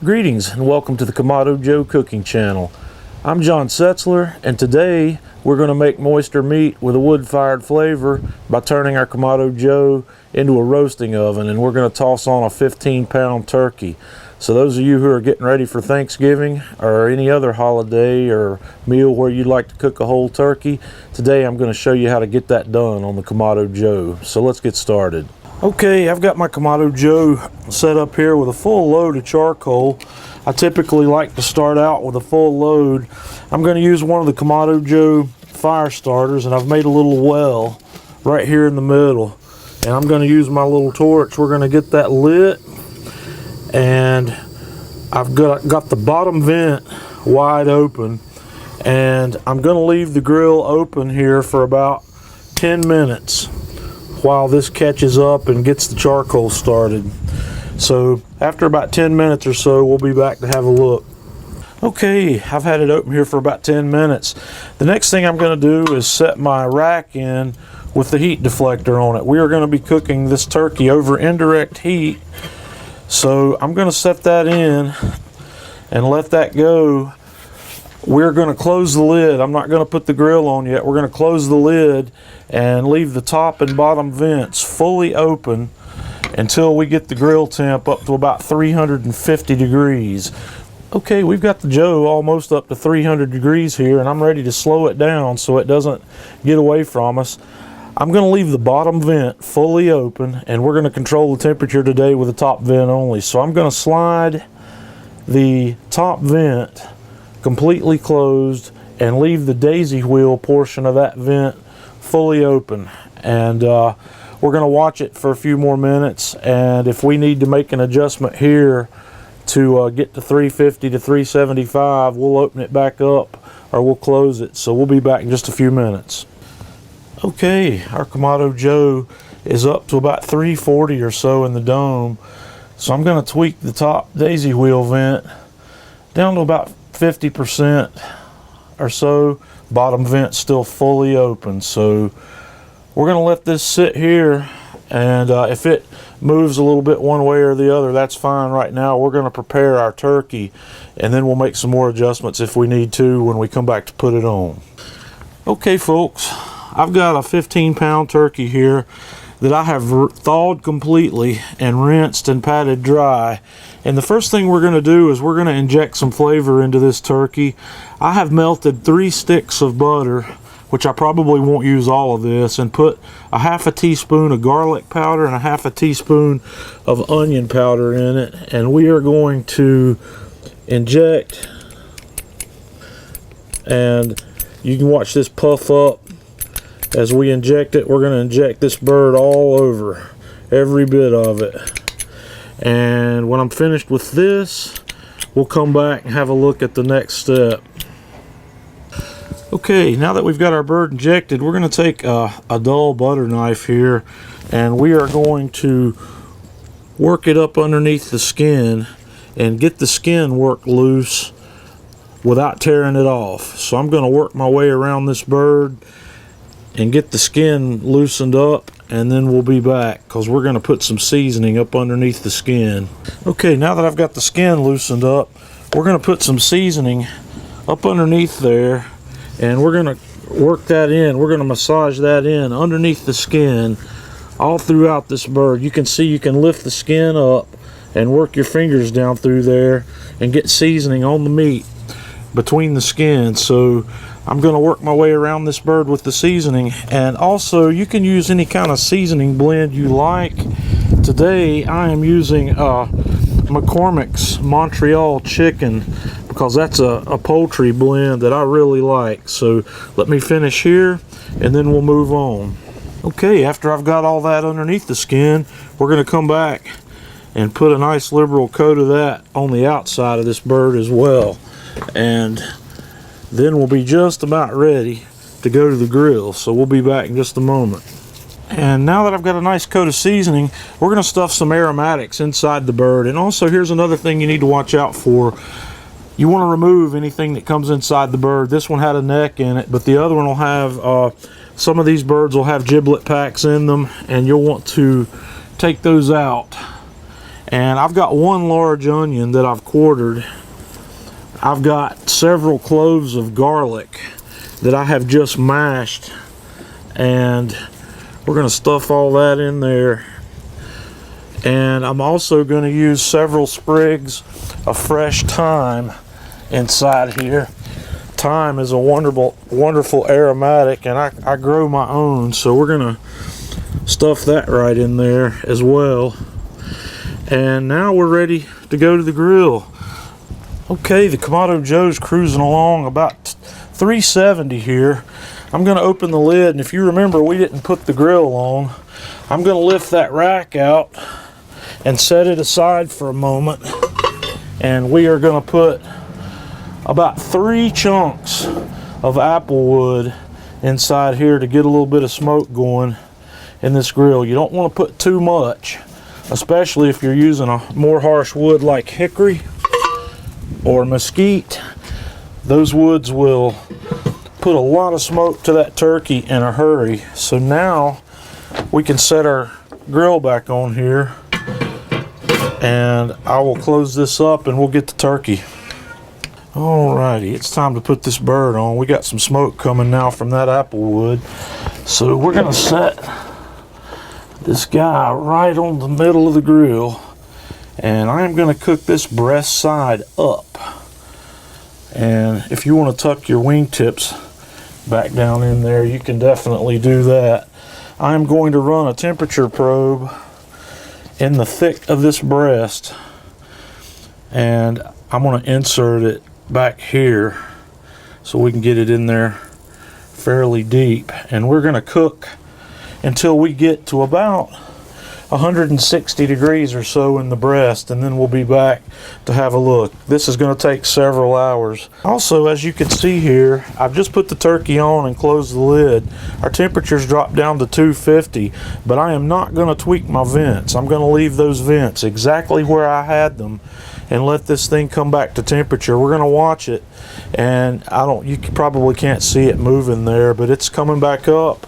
Greetings and welcome to the Kamado Joe cooking channel. I'm John Setzler, and today we're going to make moister meat with a wood-fired flavor by turning our Kamado Joe into a roasting oven, and we're going to toss on a 15-pound turkey. So those of you who are getting ready for Thanksgiving or any other holiday or meal where you'd like to cook a whole turkey, today I'm going to show you how to get that done on the Kamado Joe. So let's get started. Okay, I've got my Kamado Joe set up here with a full load of charcoal. I typically like to start out with a full load. I'm going to use one of the Kamado Joe fire starters, and I've made a little well right here in the middle. And I'm going to use my little torch. We're going to get that lit, and I've got the bottom vent wide open, and I'm going to leave the grill open here for about 10 minutes. While this catches up and gets the charcoal started. So after about 10 minutes or so, we'll be back to have a look. Okay, I've had it open here for about 10 minutes. The next thing I'm going to do is set my rack in with the heat deflector on it. We are going to be cooking this turkey over indirect heat. So I'm going to set that in and let that go. We're going to close the lid. I'm not going to put the grill on yet. We're going to close the lid and leave the top and bottom vents fully open until we get the grill temp up to about 350 degrees. Okay, we've got the Joe almost up to 300 degrees here, and I'm ready to slow it down so it doesn't get away from us. I'm going to leave the bottom vent fully open, and we're going to control the temperature today with the top vent only. So I'm going to slide the top vent completely closed and leave the daisy wheel portion of that vent fully open, and we're going to watch it for a few more minutes, and if we need to make an adjustment here to get to 350 to 375, we'll open it back up or we'll close it. So we'll be back in just a few minutes. Okay, our Kamado Joe is up to about 340 or so in the dome, so I'm going to tweak the top daisy wheel vent down to about 50% or so. Bottom vent still fully open, so we're going to let this sit here, and if it moves a little bit one way or the other, that's fine. Right now we're going to prepare our turkey, and then we'll make some more adjustments if we need to when we come back to put it on. Okay folks, I've got a 15-pound turkey here that I have thawed completely and rinsed and patted dry. And the first thing we're going to do is we're going to inject some flavor into this turkey. I have melted 3 sticks of butter, which I probably won't use all of this, and put a half a teaspoon of garlic powder and a half a teaspoon of onion powder in it. And we are going to inject, and you can watch this puff up as we inject it. We're going to inject this bird all over, every bit of it. And when I'm finished with this, we'll come back and have a look at the next step. Okay, now that we've got our bird injected, we're going to take a dull butter knife here, and we are going to work it up underneath the skin and get the skin worked loose without tearing it off. So I'm going to work my way around this bird and get the skin loosened up, and then we'll be back because we're going to put some seasoning up underneath the skin. Okay, now that I've got the skin loosened up, we're going to put some seasoning up underneath there, and we're going to work that in. We're going to massage that in underneath the skin all throughout this bird. You can see you can lift the skin up and work your fingers down through there and get seasoning on the meat between the skin. So I'm going to work my way around this bird with the seasoning, and also you can use any kind of seasoning blend you like. Today I am using McCormick's Montreal chicken because that's a poultry blend that I really like. So let me finish here and then we'll move on. Okay, after I've got all that underneath the skin, we're going to come back and put a nice liberal coat of that on the outside of this bird as well. And then we'll be just about ready to go to the grill. So we'll be back in just a moment. And now that I've got a nice coat of seasoning, we're going to stuff some aromatics inside the bird. And also, here's another thing you need to watch out for. You want to remove anything that comes inside the bird. This one had a neck in it, but the other one will have, some of these birds will have giblet packs in them, and you'll want to take those out And I've got one large onion that I've quartered. I've got several cloves of garlic that I have just mashed, and we're going to stuff all that in there. And I'm also going to use several sprigs of fresh thyme inside here. Thyme is a wonderful aromatic, and I grow my own, so we're going to stuff that right in there as well. And now we're ready to go to the grill. Okay, the Kamado Joe's cruising along about 370 here. I'm going to open the lid, and if you remember, we didn't put the grill on. I'm going to lift that rack out and set it aside for a moment, and we are going to put about 3 chunks of apple wood inside here to get a little bit of smoke going in this grill. You don't want to put too much, especially if you're using a more harsh wood like hickory or mesquite. Those woods will put a lot of smoke to that turkey in a hurry. So now we can set our grill back on here, and I will close this up and we'll get the turkey. Alrighty, it's time to put this bird on. We got some smoke coming now from that apple wood, so we're gonna set this guy right on the middle of the grill, and I'm gonna cook this breast side up. And if you want to tuck your wingtips back down in there, you can definitely do that. I'm going to run a temperature probe in the thick of this breast, and I'm going to insert it back here so we can get it in there fairly deep. And we're going to cook until we get to about 160 degrees or so in the breast, and then we'll be back to have a look. This is going to take several hours. Also, as you can see here, I've just put the turkey on and closed the lid. Our temperature's dropped down to 250, but I am not going to tweak my vents. I'm going to leave those vents exactly where I had them and let this thing come back to temperature. We're going to watch it, and you probably can't see it moving there, but it's coming back up.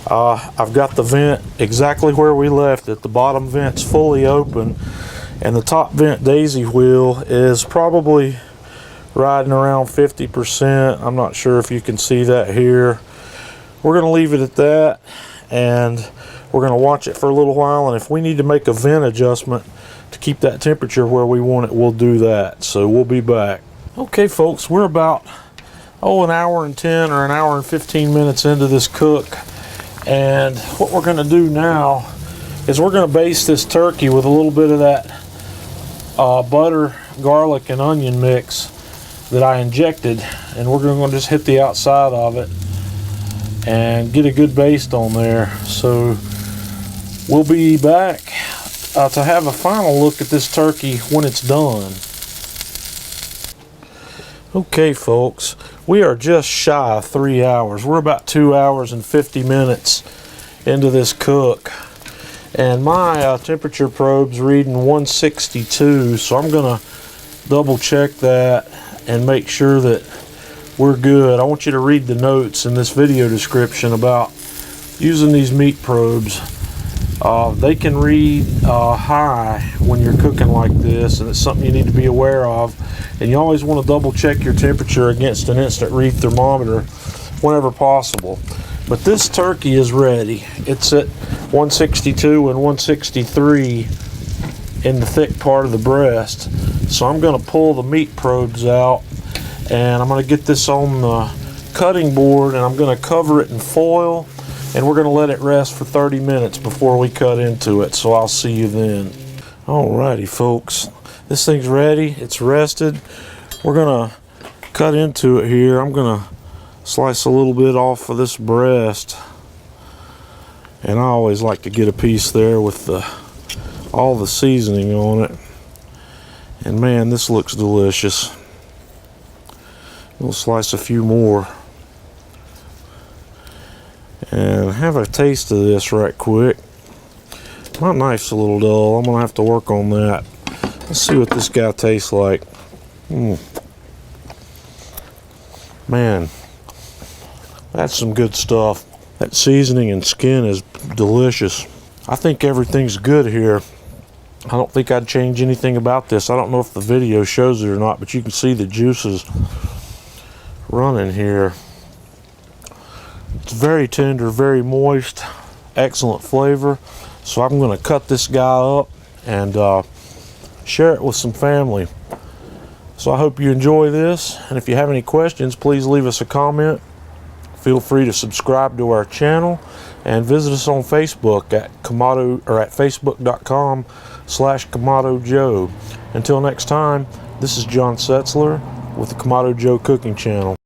I've got the vent exactly where we left it. The bottom vent's fully open, and the top vent daisy wheel is probably riding around 50%. I'm not sure if you can see that here. We're going to leave it at that, and we're going to watch it for a little while, and if we need to make a vent adjustment to keep that temperature where we want it, we'll do that. So we'll be back. Okay folks, we're about an hour and 10 or an hour and 15 minutes into this cook. And what we're going to do now is we're going to baste this turkey with a little bit of that butter, garlic, and onion mix that I injected, and we're going to just hit the outside of it and get a good baste on there. So we'll be back to have a final look at this turkey when it's done. Okay folks, we are just shy of 3 hours. We're about 2 hours and 50 minutes into this cook, and my temperature probe's reading 162, so I'm gonna double check that and make sure that we're good. I want you to read the notes in this video description about using these meat probes. They can read high when you're cooking like this, and it's something you need to be aware of. And you always want to double check your temperature against an instant read thermometer whenever possible. But this turkey is ready. It's at 162 and 163 in the thick part of the breast. So I'm going to pull the meat probes out, and I'm going to get this on the cutting board, and I'm going to cover it in foil, and we're going to let it rest for 30 minutes before we cut into it. So I'll see you then. Alrighty folks, this thing's ready. It's rested. We're going to cut into it here. I'm going to slice a little bit off of this breast, and I always like to get a piece there with all the seasoning on it. And man, this looks delicious. We'll slice a few more and have a taste of this right quick. My knife's a little dull. I'm gonna have to work on that. Let's see what this guy tastes like. Man, that's some good stuff. That seasoning and skin is delicious. I think everything's good here. I don't think I'd change anything about this. I don't know if the video shows it or not, but you can see the juices running here. It's very tender, very moist, excellent flavor. So I'm going to cut this guy up and share it with some family. So I hope you enjoy this, and if you have any questions, please leave us a comment. Feel free to subscribe to our channel and visit us on Facebook at Kamado, or at facebook.com/Kamado Joe. Until next time, this is John Setzler with the Kamado Joe Cooking Channel.